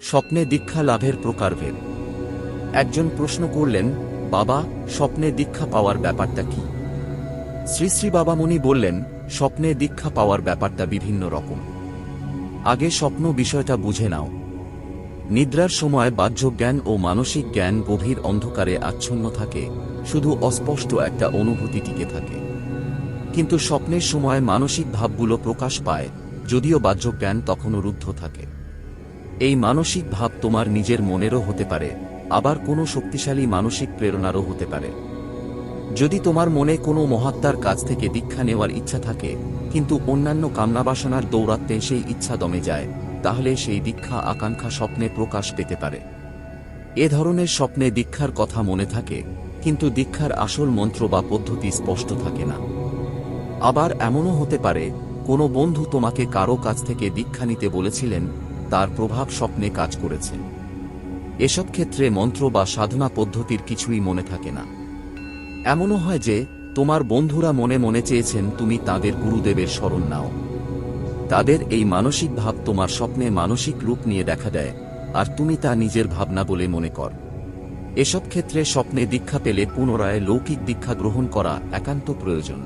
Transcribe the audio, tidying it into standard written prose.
স্বপ্নে দীক্ষা লাভের প্রকারভেদ। একজন প্রশ্ন করলেন, বাবা, স্বপ্নে দীক্ষা পাওয়ার ব্যাপারটা কি? শ্রী শ্রী বাবামুনি বললেন, স্বপ্নে দীক্ষা পাওয়ার ব্যাপারটা বিভিন্ন রকম। আগে স্বপ্ন বিষয়টা বুঝে নাও। নিদ্রার সময় বাহ্য জ্ঞান ও মানসিক জ্ঞান গভীর অন্ধকারে আচ্ছন্ন থাকে, শুধু অস্পষ্ট একটা অনুভূতি টিকে থাকে। কিন্তু স্বপ্নের সময় মানসিক ভাবগুলো প্রকাশ পায়, যদিও বাহ্য জ্ঞান তখনও রুদ্ধ থাকে। এই মানসিক ভাব তোমার নিজের মনেরও হতে পারে, আবার কোনো শক্তিশালী মানসিক প্রেরণারও হতে পারে। যদি তোমার মনে কোনো মহাত্মার কাছ থেকে দীক্ষা নেওয়ার ইচ্ছা থাকে, কিন্তু অন্যান্য কামনাবাসনার দৌরাত্ম্যে সেই ইচ্ছা দমে যায়, তাহলে সেই দীক্ষা আকাঙ্ক্ষা স্বপ্নে প্রকাশ পেতে পারে। এ ধরনের স্বপ্নে দীক্ষার কথা মনে থাকে, কিন্তু দীক্ষার আসল মন্ত্র বা পদ্ধতি স্পষ্ট থাকে না। আবার এমনও হতে পারে, কোনো বন্ধু তোমাকে কারো কাছ থেকে দীক্ষা নিতে বলেছিলেন, তার প্রভাব স্বপ্নে কাজ করেছে। এসব ক্ষেত্রে মন্ত্র বা সাধনা পদ্ধতির কিছুই মনে থাকে না। এমনও হয় যে, তোমার বন্ধুরা মনে মনে চেয়েছেন তুমি তাদের গুরুদেবের শরণ নাও। তাদের এই মানসিক ভাব তোমার স্বপ্নে মানসিক রূপ নিয়ে দেখা দেয়, আর তুমি তা নিজের ভাবনা বলে মনে কর। এসব ক্ষেত্রে স্বপ্নে দীক্ষা পেলে পুনরায় লৌকিক দীক্ষা গ্রহণ করা একান্ত প্রয়োজন।